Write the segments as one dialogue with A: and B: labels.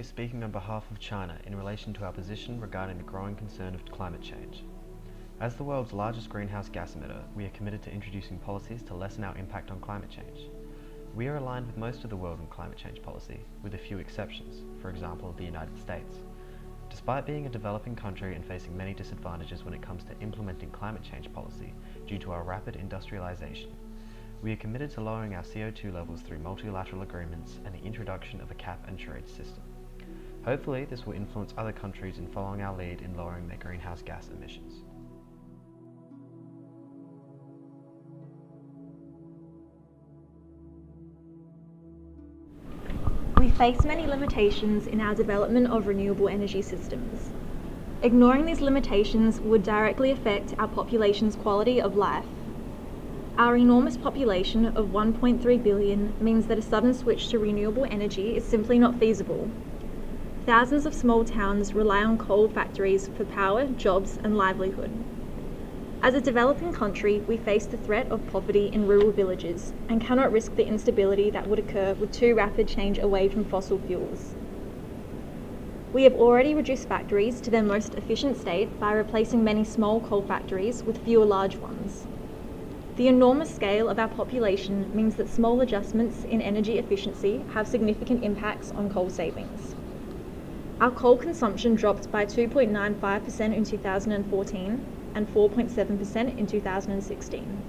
A: is speaking on behalf of China in relation to our position regarding the growing concern of climate change. As the world's largest greenhouse gas emitter, we are committed to introducing policies to lessen our impact on climate change. We are aligned with most of the world on climate change policy, with a few exceptions, for example, the United States. Despite being a developing country and facing many disadvantages when it comes to implementing climate change policy due to our rapid industrialization, we are committed to lowering our CO2 levels through multilateral agreements and the introduction of a cap-and-trade system. Hopefully, this will influence other countries in following our lead in lowering their greenhouse gas emissions.
B: We face many limitations in our development of renewable energy systems. Ignoring these limitations would directly affect our population's quality of life. Our enormous population of 1.3 billion means that a sudden switch to renewable energy is simply not feasible. Thousands of small towns rely on coal factories for power, jobs, and livelihood. As a developing country, we face the threat of poverty in rural villages and cannot risk the instability that would occur with too rapid change away from fossil fuels. We have already reduced factories to their most efficient state by replacing many small coal factories with fewer large ones. The enormous scale of our population means that small adjustments in energy efficiency have significant impacts on coal savings. Our coal consumption dropped by 2.95% in 2014 and 4.7% in 2016.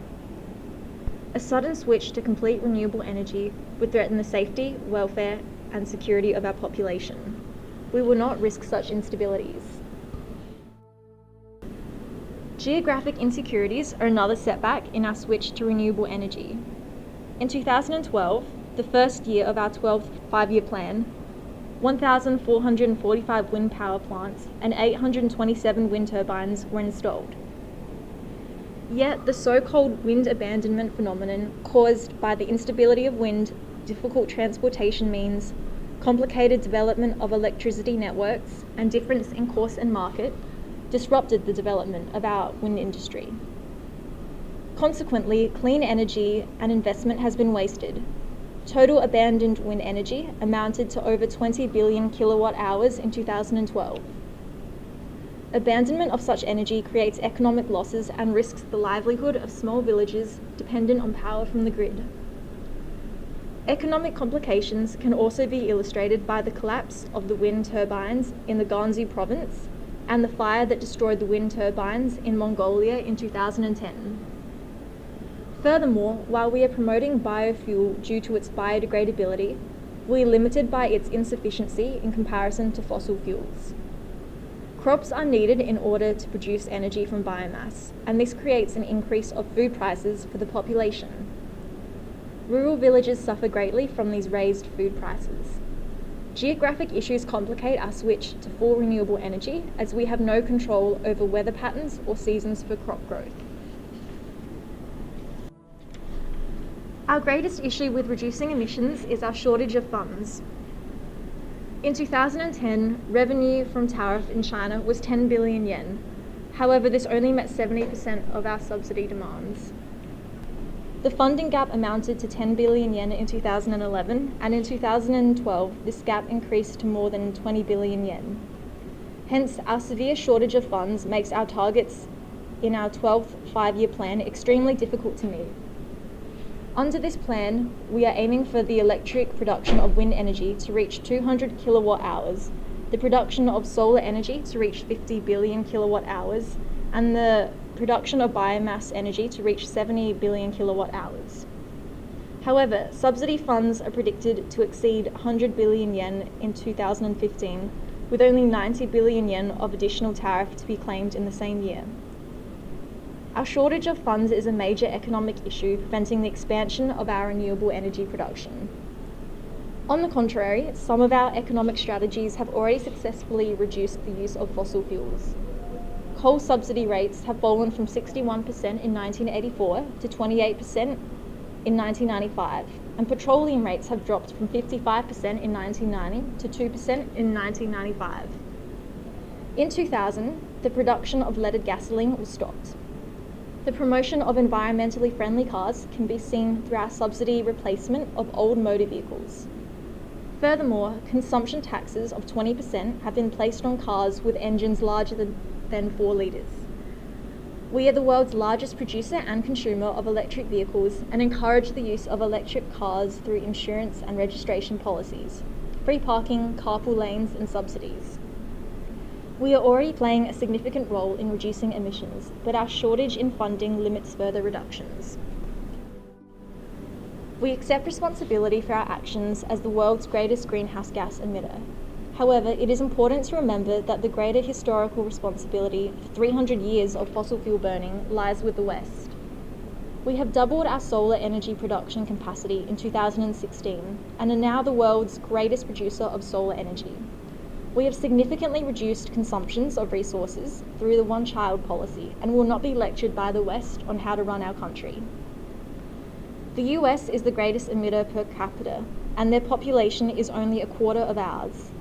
B: A sudden switch to complete renewable energy would threaten the safety, welfare, and security of our population. We will not risk such instabilities. Geographic insecurities are another setback in our switch to renewable energy. In 2012, the first year of our 12th five-year plan, 1,445 wind power plants and 827 wind turbines were installed. Yet the so-called wind abandonment phenomenon caused by the instability of wind, difficult transportation means, complicated development of electricity networks, and difference in course and market disrupted the development of our wind industry. Consequently, clean energy and investment has been wasted. Total abandoned wind energy amounted to over 20 billion kilowatt hours in 2012. Abandonment of such energy creates economic losses and risks the livelihood of small villages dependent on power from the grid. Economic complications can also be illustrated by the collapse of the wind turbines in the Gansu province and the fire that destroyed the wind turbines in Mongolia in 2010. Furthermore, while we are promoting biofuel due to its biodegradability, we are limited by its insufficiency in comparison to fossil fuels. Crops are needed in order to produce energy from biomass, and this creates an increase of food prices for the population. Rural villages suffer greatly from these raised food prices. Geographic issues complicate our switch to full renewable energy as we have no control over weather patterns or seasons for crop growth. Our greatest issue with reducing emissions is our shortage of funds. In 2010, revenue from tariff in China was 10 billion yen. However, this only met 70% of our subsidy demands. The funding gap amounted to 10 billion yen in 2011, and in 2012, this gap increased to more than 20 billion yen. Hence, our severe shortage of funds makes our targets in our 12th five-year plan extremely difficult to meet. Under this plan, we are aiming for the electric production of wind energy to reach 200 kilowatt hours, the production of solar energy to reach 50 billion kilowatt hours, and the production of biomass energy to reach 70 billion kilowatt hours. However, subsidy funds are predicted to exceed 100 billion yen in 2015, with only 90 billion yen of additional tariff to be claimed in the same year. Our shortage of funds is a major economic issue preventing the expansion of our renewable energy production. On the contrary, some of our economic strategies have already successfully reduced the use of fossil fuels. Coal subsidy rates have fallen from 61% in 1984 to 28% in 1995, and petroleum rates have dropped from 55% in 1990 to 2% in 1995. In 2000, the production of leaded gasoline was stopped. The promotion of environmentally friendly cars can be seen through our subsidy replacement of old motor vehicles. Furthermore, consumption taxes of 20% have been placed on cars with engines larger than 4 litres. We are the world's largest producer and consumer of electric vehicles and encourage the use of electric cars through insurance and registration policies, free parking, carpool lanes, and subsidies. We are already playing a significant role in reducing emissions, but our shortage in funding limits further reductions. We accept responsibility for our actions as the world's greatest greenhouse gas emitter. However, it is important to remember that the greater historical responsibility for 300 years of fossil fuel burning lies with the West. We have doubled our solar energy production capacity in 2016 and are now the world's greatest producer of solar energy. We have significantly reduced consumptions of resources through the one-child policy and will not be lectured by the West on how to run our country. The US is the greatest emitter per capita, and their population is only a quarter of ours.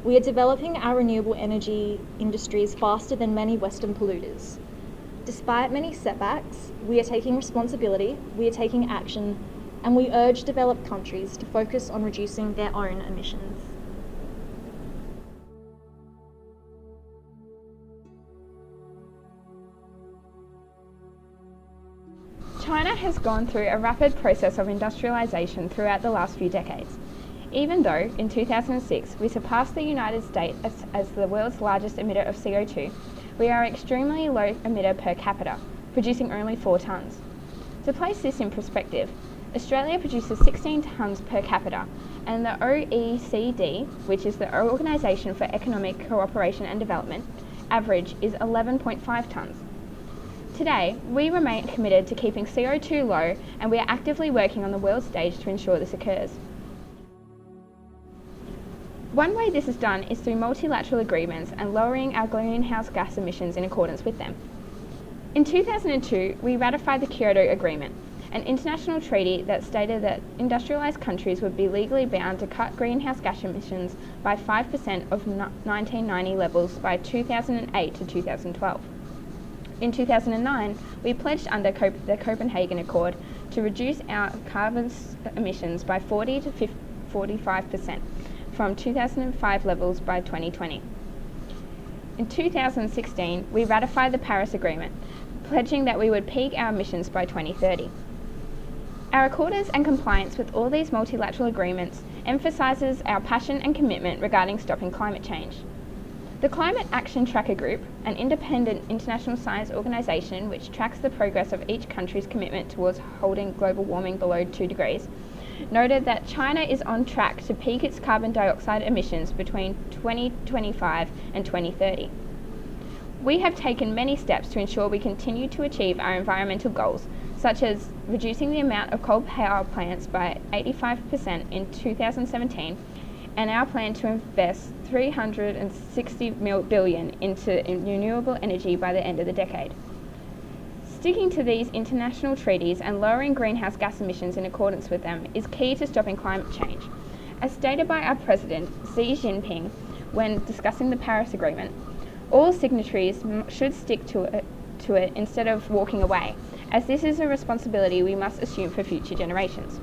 B: We are developing our renewable energy industries faster than many Western polluters. Despite many setbacks, we are taking responsibility, we are taking action, and we urge developed countries to focus on reducing their own emissions.
C: China has gone through a rapid process of industrialization throughout the last few decades. Even though, in 2006, we surpassed the United States as the world's largest emitter of CO2, we are an extremely low emitter per capita, producing only 4 tonnes. To place this in perspective, Australia produces 16 tonnes per capita, and the OECD, which is the Organisation for Economic Cooperation and Development, average is 11.5 tonnes. Today, we remain committed to keeping CO2 low, and we are actively working on the world stage to ensure this occurs. One way this is done is through multilateral agreements and lowering our greenhouse gas emissions in accordance with them. In 2002, we ratified the Kyoto Agreement, an international treaty that stated that industrialised countries would be legally bound to cut greenhouse gas emissions by 5% of 1990 levels by 2008 to 2012. In 2009, we pledged under the Copenhagen Accord to reduce our carbon emissions by 40 to 45% from 2005 levels by 2020. In 2016, we ratified the Paris Agreement, pledging that we would peak our emissions by 2030. Our accordance and compliance with all these multilateral agreements emphasises our passion and commitment regarding stopping climate change. The Climate Action Tracker Group, an independent international science organisation which tracks the progress of each country's commitment towards holding global warming below 2 degrees, noted that China is on track to peak its carbon dioxide emissions between 2025 and 2030. We have taken many steps to ensure we continue to achieve our environmental goals, such as reducing the amount of coal power plants by 85% in 2017, and our plan to invest $360 billion into renewable energy by the end of the decade. Sticking to these international treaties and lowering greenhouse gas emissions in accordance with them is key to stopping climate change. As stated by our President, Xi Jinping, when discussing the Paris Agreement, all signatories should stick to it instead of walking away, as this is a responsibility we must assume for future generations.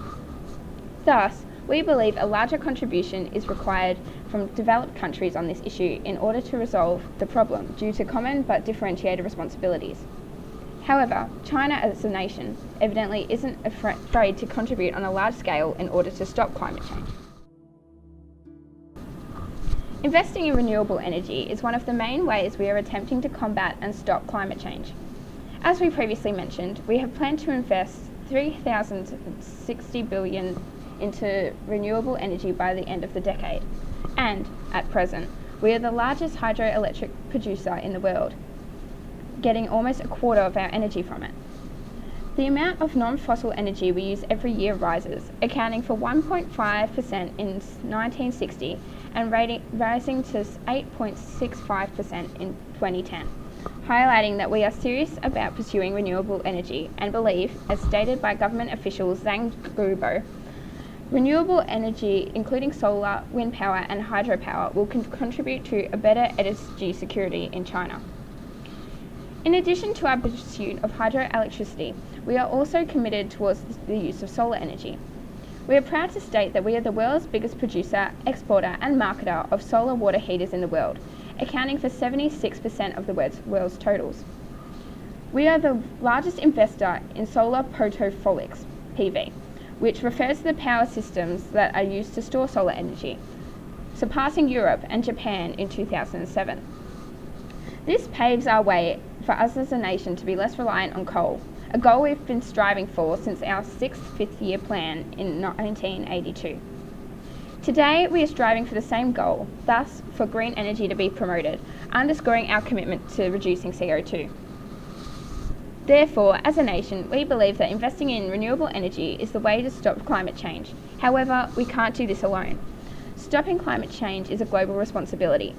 C: Thus, we believe a larger contribution is required from developed countries on this issue in order to resolve the problem due to common but differentiated responsibilities. However, China as a nation evidently isn't afraid to contribute on a large scale in order to stop climate change. Investing in renewable energy is one of the main ways we are attempting to combat and stop climate change. As we previously mentioned, we have planned to invest $360 billion into renewable energy by the end of the decade, and at present, we are the largest hydroelectric producer in the world, getting almost a quarter of our energy from it. The amount of non-fossil energy we use every year rises, accounting for 1.5% in 1960 and rising to 8.65% in 2010, highlighting that we are serious about pursuing renewable energy and believe, as stated by government official Zhang Guobo, renewable energy, including solar, wind power and hydropower, will contribute to a better energy security in China. In addition to our pursuit of hydroelectricity, we are also committed towards the use of solar energy. We are proud to state that we are the world's biggest producer, exporter and marketer of solar water heaters in the world, accounting for 76% of the world's totals. We are the largest investor in solar photovoltaics, PV, which refers to the power systems that are used to store solar energy, surpassing Europe and Japan in 2007. This paves our way for us as a nation to be less reliant on coal, a goal we've been striving for since our sixth fifth-year plan in 1982. Today, we are striving for the same goal, thus for green energy to be promoted, underscoring our commitment to reducing CO2. Therefore, as a nation, we believe that investing in renewable energy is the way to stop climate change. However, we can't do this alone. Stopping climate change is a global responsibility.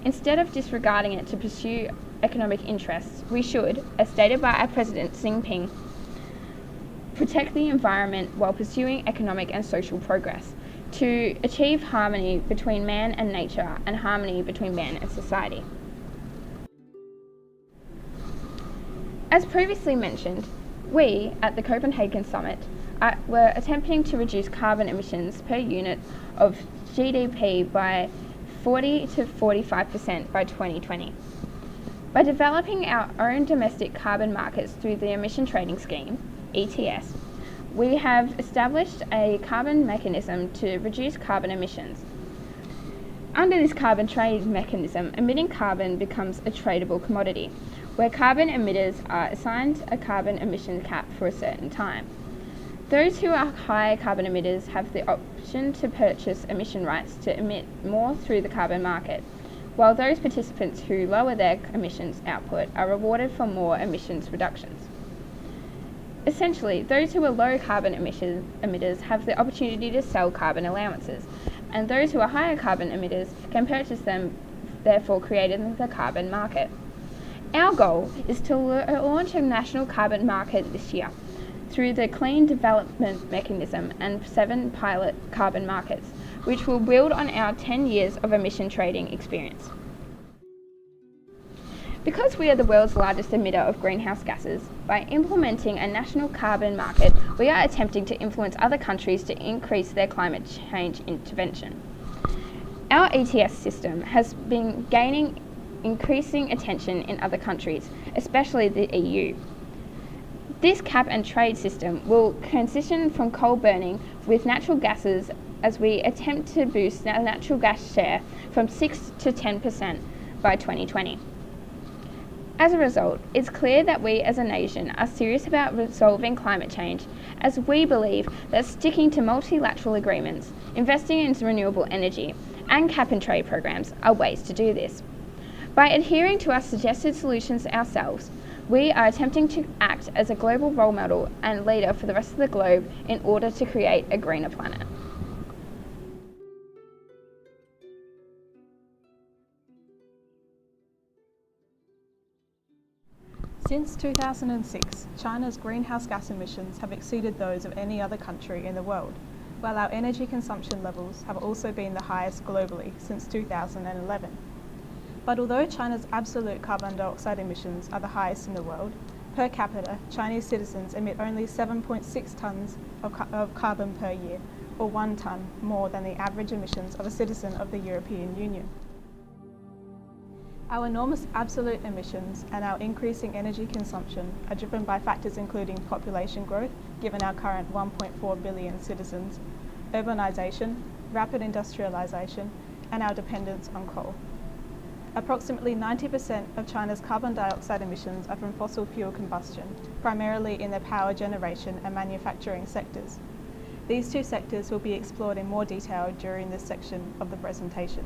C: Instead of disregarding it to pursue economic interests, we should, as stated by our President Xi Jinping, protect the environment while pursuing economic and social progress, to achieve harmony between man and nature and harmony between man and society. As previously mentioned, we, at the Copenhagen Summit, were attempting to reduce carbon emissions per unit of GDP by 40 to 45% by 2020. By developing our own domestic carbon markets through the Emission Trading Scheme, ETS, we have established a carbon mechanism to reduce carbon emissions. Under this carbon trade mechanism, emitting carbon becomes a tradable commodity, where carbon emitters are assigned a carbon emission cap for a certain time. Those who are high carbon emitters have the option to purchase emission rights to emit more through the carbon market, while those participants who lower their emissions output are rewarded for more emissions reductions. Essentially, those who are low carbon emitters have the opportunity to sell carbon allowances, and those who are higher carbon emitters can purchase them, therefore creating the carbon market. Our goal is to launch a national carbon market this year through the Clean Development Mechanism and 7 pilot carbon markets, which will build on our 10 years of emission trading experience. Because we are the world's largest emitter of greenhouse gases, by implementing a national carbon market, we are attempting to influence other countries to increase their climate change intervention. Our ETS system has been gaining increasing attention in other countries, especially the EU. This cap and trade system will transition from coal burning with natural gases as we attempt to boost our natural gas share from 6 to 10% by 2020. As a result, it's clear that we as a nation are serious about resolving climate change, as we believe that sticking to multilateral agreements, investing in renewable energy, and cap and trade programs are ways to do this. By adhering to our suggested solutions ourselves, we are attempting to act as a global role model and leader for the rest of the globe in order to create a greener planet.
D: Since 2006, China's greenhouse gas emissions have exceeded those of any other country in the world, while our energy consumption levels have also been the highest globally since 2011. But although China's absolute carbon dioxide emissions are the highest in the world, per capita, Chinese citizens emit only 7.6 tonnes of carbon per year, or 1 tonne more than the average emissions of a citizen of the European Union. Our enormous absolute emissions and our increasing energy consumption are driven by factors including population growth, given our current 1.4 billion citizens, urbanisation, rapid industrialisation, and our dependence on coal. Approximately 90% of China's carbon dioxide emissions are from fossil fuel combustion, primarily in the power generation and manufacturing sectors. These two sectors will be explored in more detail during this section of the presentation.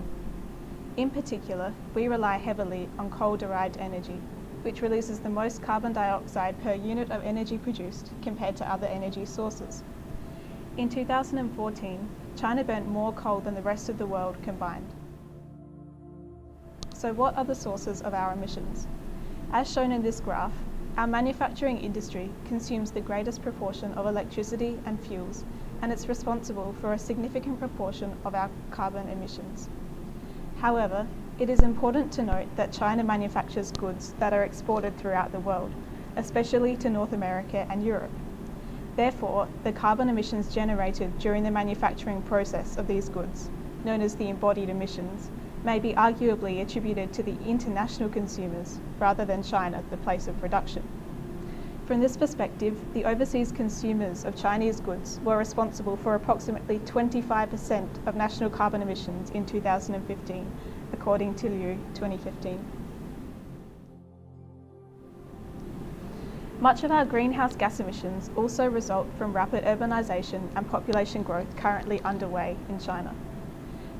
D: In particular, we rely heavily on coal-derived energy, which releases the most carbon dioxide per unit of energy produced compared to other energy sources. In 2014, China burnt more coal than the rest of the world combined. So what are the sources of our emissions? As shown in this graph, our manufacturing industry consumes the greatest proportion of electricity and fuels, and it's responsible for a significant proportion of our carbon emissions. However, it is important to note that China manufactures goods that are exported throughout the world, especially to North America and Europe. Therefore, the carbon emissions generated during the manufacturing process of these goods, known as the embodied emissions, may be arguably attributed to the international consumers rather than China, the place of production. From this perspective, the overseas consumers of Chinese goods were responsible for approximately 25% of national carbon emissions in 2015, according to Liu 2015. Much of our greenhouse gas emissions also result from rapid urbanisation and population growth currently underway in China.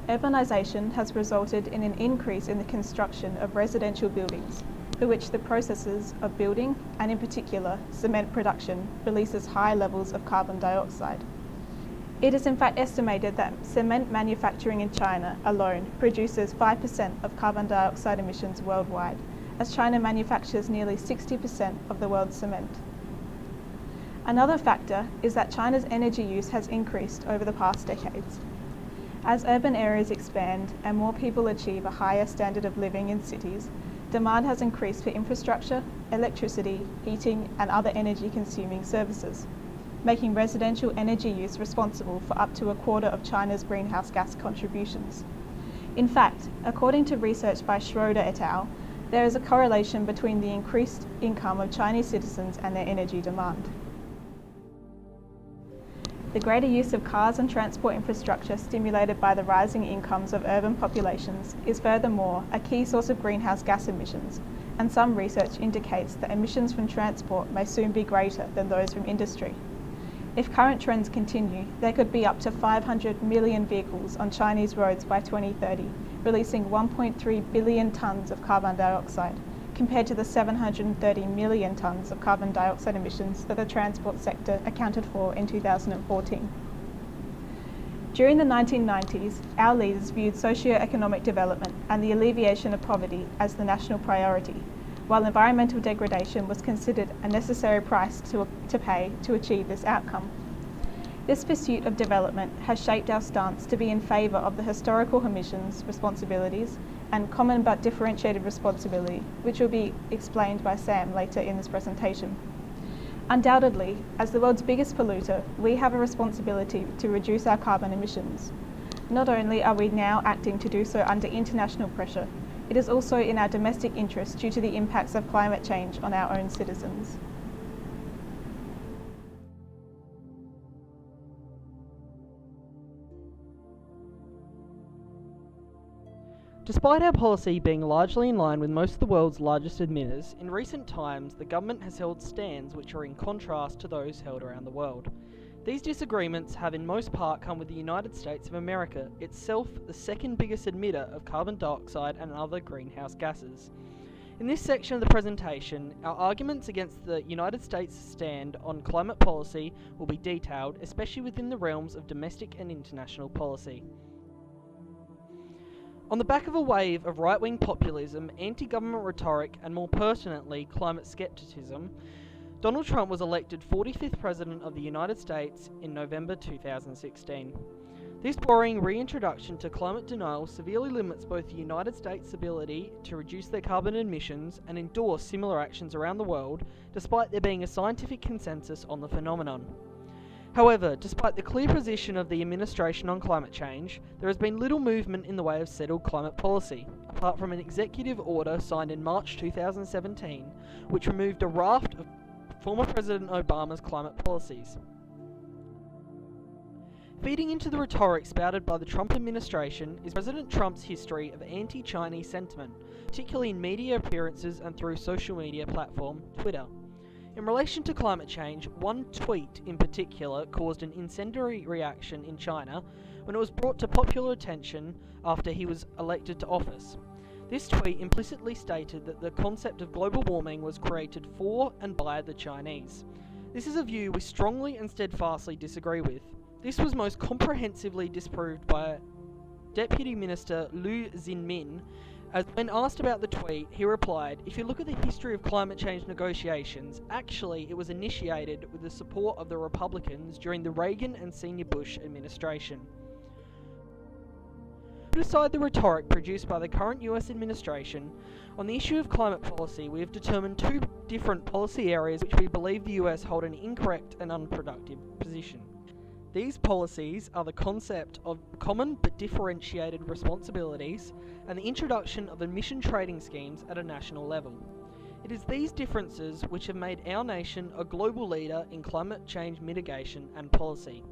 D: Urbanisation has resulted in an increase in the construction of residential buildings, for which the processes of building, and in particular cement production, releases high levels of carbon dioxide. It is in fact estimated that cement manufacturing in China alone produces 5% of carbon dioxide emissions worldwide, as China manufactures nearly 60% of the world's cement. Another factor is that China's energy use has increased over the past decades. As urban areas expand and more people achieve a higher standard of living in cities, demand has increased for infrastructure, electricity, heating, and other energy-consuming services, making residential energy use responsible for up to a quarter of China's greenhouse gas contributions. In fact, according to research by Schroeder et al., there is a correlation between the increased income of Chinese citizens and their energy demand. The greater use of cars and transport infrastructure stimulated by the rising incomes of urban populations is furthermore a key source of greenhouse gas emissions, and some research indicates that emissions from transport may soon be greater than those from industry. If current trends continue, there could be up to 500 million vehicles on Chinese roads by 2030, releasing 1.3 billion tonnes of carbon dioxide, compared to the 730 million tonnes of carbon dioxide emissions that the transport sector accounted for in 2014. During the 1990s, our leaders viewed socio-economic development and the alleviation of poverty as the national priority, while environmental degradation was considered a necessary price to pay to achieve this outcome. This pursuit of development has shaped our stance to be in favour of the historical emissions responsibilities and common but differentiated responsibility, which will be explained by Sam later in this presentation. Undoubtedly, as the world's biggest polluter, we have a responsibility to reduce our carbon emissions. Not only are we now acting to do so under international pressure, it is also in our domestic interest due to the impacts of climate change on our own citizens.
E: Despite our policy being largely in line with most of the world's largest emitters, in recent times the government has held stands which are in contrast to those held around the world. These disagreements have in most part come with the United States of America, itself the second biggest emitter of carbon dioxide and other greenhouse gases. In this section of the presentation, our arguments against the United States' stand on climate policy will be detailed, especially within the realms of domestic and international policy. On the back of a wave of right-wing populism, anti-government rhetoric, and more pertinently, climate skepticism, Donald Trump was elected 45th President of the United States in November 2016. This worrying reintroduction to climate denial severely limits both the United States' ability to reduce their carbon emissions and endorse similar actions around the world, despite there being a scientific consensus on the phenomenon. However, despite the clear position of the administration on climate change, there has been little movement in the way of settled climate policy, apart from an executive order signed in March 2017, which removed a raft of former President Obama's climate policies. Feeding into the rhetoric spouted by the Trump administration is President Trump's history of anti-Chinese sentiment, particularly in media appearances and through social media platform Twitter. In relation to climate change, one tweet in particular caused an incendiary reaction in China when it was brought to popular attention after he was elected to office. This tweet implicitly stated that the concept of global warming was created for and by the Chinese. This is a view we strongly and steadfastly disagree with. This was most comprehensively disproved by Deputy Minister Liu Xinmin, as when asked about the tweet, he replied, "If you look at the history of climate change negotiations, actually it was initiated with the support of the Republicans during the Reagan and Senior Bush administration." Put aside the rhetoric produced by the current US administration, on the issue of climate policy, we have determined two different policy areas which we believe the US hold an incorrect and unproductive position. These policies are the concept of common but differentiated responsibilities and the introduction of emission trading schemes at a national level. It is these differences which have made our nation a global leader in climate change mitigation and policy.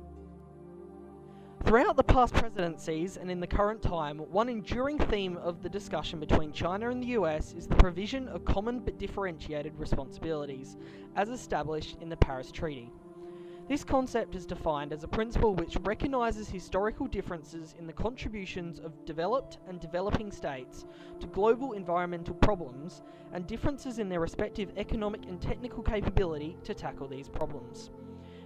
E: Throughout the past presidencies and in the current time, one enduring theme of the discussion between China and the US is the provision of common but differentiated responsibilities, as established in the Paris Treaty. This concept is defined as a principle which recognises historical differences in the contributions of developed and developing states to global environmental problems and differences in their respective economic and technical capability to tackle these problems.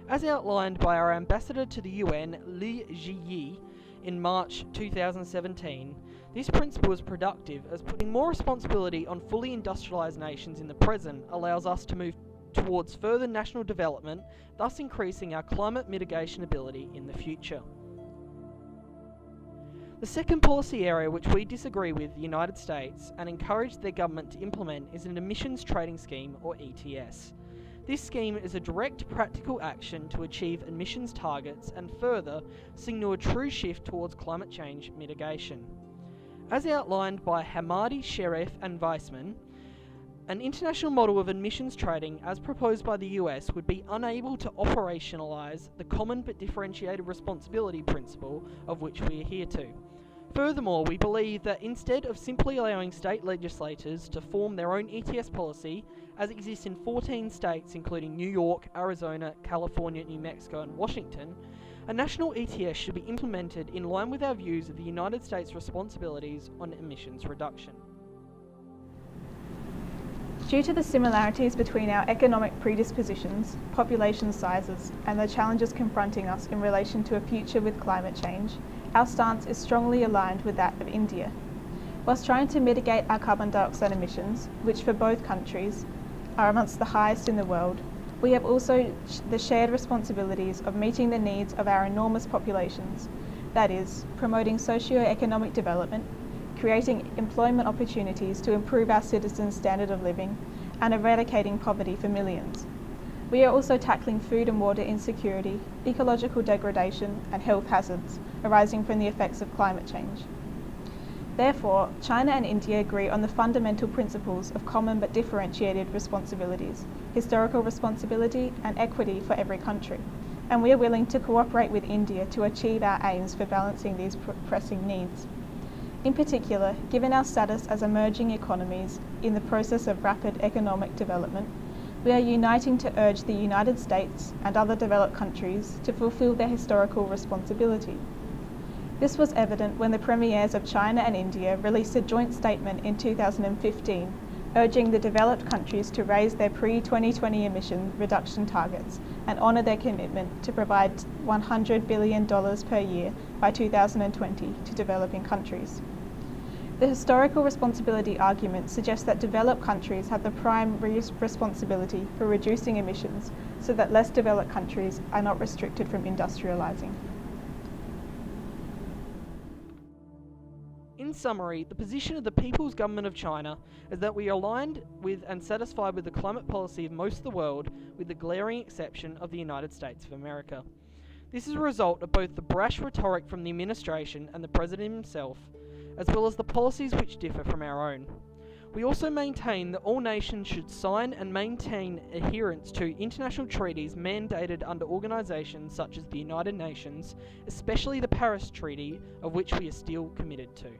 E: As outlined by our ambassador to the UN, Li Jiyi, in March 2017, this principle is productive as putting more responsibility on fully industrialised nations in the present allows us to move towards further national development, thus increasing our climate mitigation ability in the future. The second policy area which we disagree with the United States and encourage their government to implement is an emissions trading scheme, or ETS. This scheme is a direct practical action to achieve emissions targets and further signal a true shift towards climate change mitigation. As outlined by Hamadi, Sherif and Weissman, an international model of emissions trading as proposed by the US would be unable to operationalise the common but differentiated responsibility principle of which we adhere to. Furthermore, we believe that instead of simply allowing state legislators to form their own ETS policy, as exists in 14 states including New York, Arizona, California, New Mexico and Washington, a national ETS should be implemented in line with our views of the United States' responsibilities on emissions reduction.
D: Due to the similarities between our economic predispositions, population sizes, and the challenges confronting us in relation to a future with climate change, our stance is strongly aligned with that of India. Whilst trying to mitigate our carbon dioxide emissions, which for both countries are amongst the highest in the world, we have also the shared responsibilities of meeting the needs of our enormous populations, that is, promoting socio-economic development, creating employment opportunities to improve our citizens' standard of living, and eradicating poverty for millions. We are also tackling food and water insecurity, ecological degradation, and health hazards arising from the effects of climate change. Therefore, China and India agree on the fundamental principles of common but differentiated responsibilities, historical responsibility, and equity for every country, and we are willing to cooperate with India to achieve our aims for balancing these pressing needs. In particular, given our status as emerging economies in the process of rapid economic development, we are uniting to urge the United States and other developed countries to fulfill their historical responsibility. This was evident when the premiers of China and India released a joint statement in 2015, urging the developed countries to raise their pre-2020 emission reduction targets and honour their commitment to provide $100 billion per year by 2020 to developing countries. The historical responsibility argument suggests that developed countries have the prime responsibility for reducing emissions so that less developed countries are not restricted from industrialising.
E: In summary, the position of the People's Government of China is that we are aligned with and satisfied with the climate policy of most of the world, with the glaring exception of the United States of America. This is a result of both the brash rhetoric from the administration and the President himself, as well as the policies which differ from our own. We also maintain that all nations should sign and maintain adherence to international treaties mandated under organisations such as the United Nations, especially the Paris Treaty, of which we are still committed to.